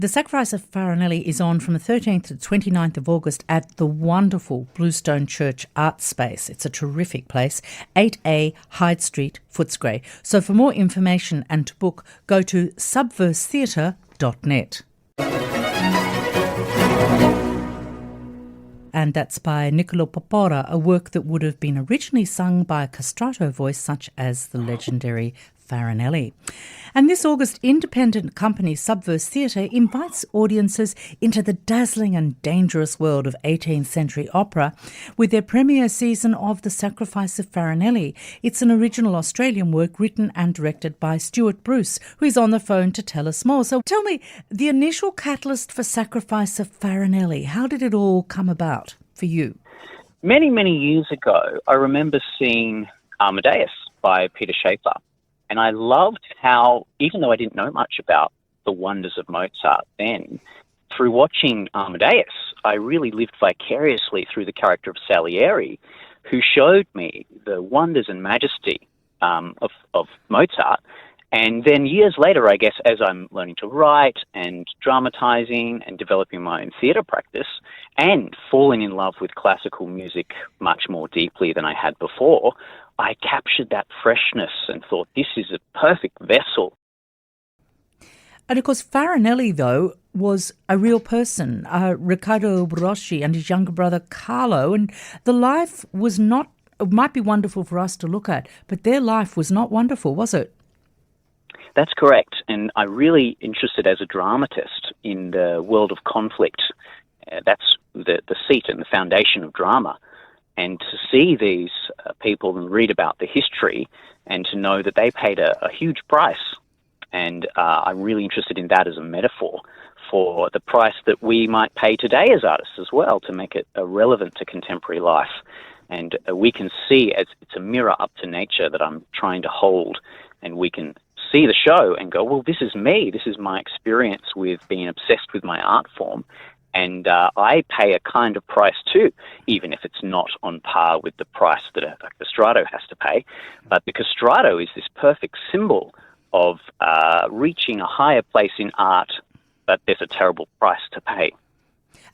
The Sacrifice of Farinelli is on from the 13th to the 29th of August at the wonderful Bluestone Church Art Space. It's a terrific place, 8A Hyde Street, Footscray. So for more information and to book, go to subversetheatre.net. And that's by Niccolo Porpora, a work that would have been originally sung by a castrato voice such as the legendary Farinelli. And this August, independent company Subverse Theatre invites audiences into the dazzling and dangerous world of 18th century opera with their premiere season of The Sacrifice of Farinelli. It's an original Australian work written and directed by Stuart Bruce, who is on the phone to tell us more. So tell me, the initial catalyst for Sacrifice of Farinelli, how did it all come about for you? Many, many years ago, I remember seeing Amadeus by Peter Shaffer. And I loved how, even though I didn't know much about the wonders of Mozart then, through watching Amadeus, I really lived vicariously through the character of Salieri, who showed me the wonders and majesty of Mozart. And then years later, I guess, as I'm learning to write and dramatizing and developing my own theatre practice and falling in love with classical music much more deeply than I had before, I captured that freshness and thought, this is a perfect vessel. And of course, Farinelli, though, was a real person, Riccardo Broschi and his younger brother Carlo, and the life was not, it might be wonderful for us to look at, but their life was not wonderful, was it? That's correct, and I'm really interested as a dramatist in the world of conflict. That's the seat and the foundation of drama. And to see these people and read about the history and to know that they paid a huge price. And I'm really interested in that as a metaphor for the price that we might pay today as artists as well to make it relevant to contemporary life. And we can see it's a mirror up to nature that I'm trying to hold, and we can see the show and go, well, this is me. This is my experience with being obsessed with my art form. And I pay a kind of price too, even if it's not on par with the price that a castrato has to pay. But the castrato is this perfect symbol of reaching a higher place in art, but there's a terrible price to pay.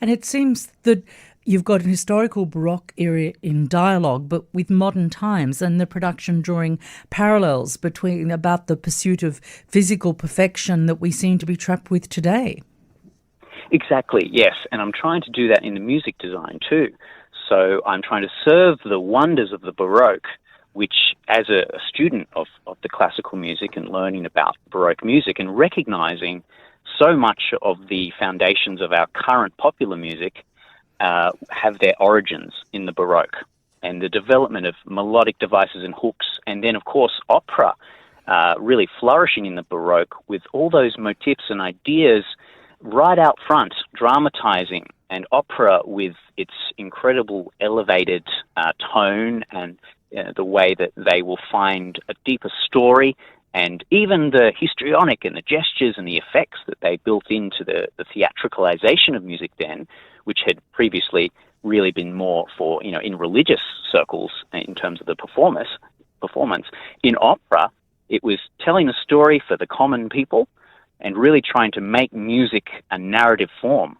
And it seems that you've got an historical Baroque era in dialogue, but with modern times, and the production drawing parallels between about the pursuit of physical perfection that we seem to be trapped with today. Exactly, yes, and I'm trying to do that in the music design too. So I'm trying to serve the wonders of the Baroque, which as a student of the classical music and learning about Baroque music and recognizing so much of the foundations of our current popular music have their origins in the Baroque and the development of melodic devices and hooks, and then of course opera really flourishing in the Baroque with all those motifs and ideas right out front, dramatizing, and opera with its incredible elevated tone and the way that they will find a deeper story, and even the histrionic and the gestures and the effects that they built into the theatricalization of music then, which had previously really been more for, in religious circles in terms of the performance. In opera, it was telling a story for the common people and really trying to make music a narrative form.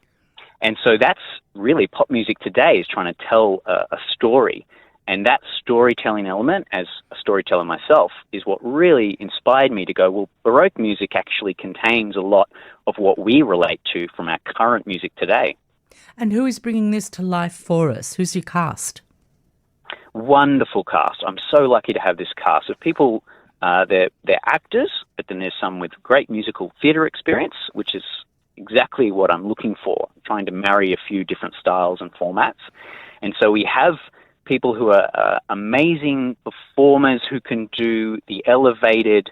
And so that's really pop music today, is trying to tell a story. And that storytelling element, as a storyteller myself, is what really inspired me to go, well, Baroque music actually contains a lot of what we relate to from our current music today. And who is bringing this to life for us? Who's your cast? Wonderful cast. I'm so lucky to have this cast of people. They're actors, but then there's some with great musical theatre experience, which is exactly what I'm looking for, trying to marry a few different styles and formats. And so we have people who are amazing performers who can do the elevated,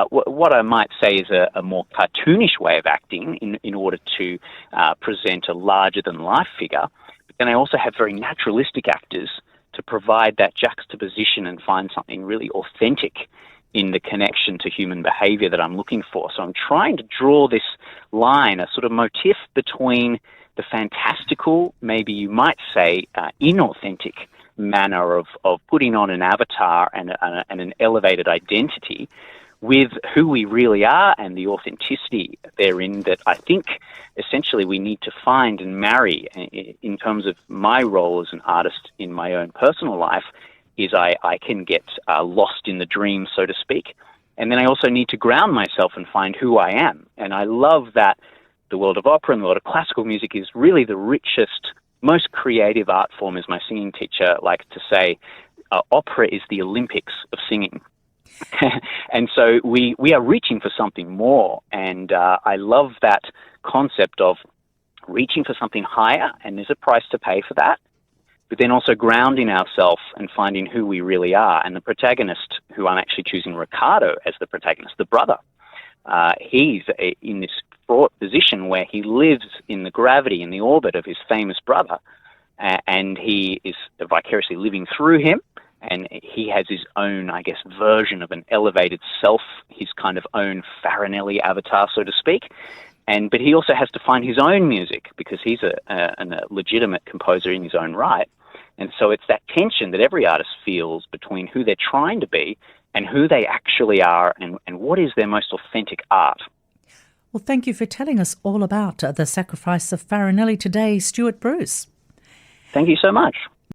what I might say is a more cartoonish way of acting in order to present a larger-than-life figure. But then I also have very naturalistic actors to provide that juxtaposition and find something really authentic in the connection to human behavior that I'm looking for. So I'm trying to draw this line, a sort of motif between the fantastical, maybe you might say inauthentic manner of putting on an avatar and an elevated identity, with who we really are and the authenticity therein that I think essentially we need to find and marry in terms of my role as an artist in my own personal life, is I can get lost in the dream, so to speak. And then I also need to ground myself and find who I am. And I love that the world of opera and the world of classical music is really the richest, most creative art form, as my singing teacher liked to say. Opera is the Olympics of singing. And so we are reaching for something more. And I love that concept of reaching for something higher, and there's a price to pay for that, but then also grounding ourselves and finding who we really are. And the protagonist, who I'm actually choosing Riccardo as the protagonist, the brother, he's in this fraught position where he lives in the gravity, in the orbit of his famous brother, and he is vicariously living through him, and he has his own, I guess, version of an elevated self, his kind of own Farinelli avatar, so to speak. But he also has to find his own music, because he's a legitimate composer in his own right. And so it's that tension that every artist feels between who they're trying to be and who they actually are, and what is their most authentic art. Well, thank you for telling us all about the sacrifice of Farinelli today, Stuart Bruce. Thank you so much.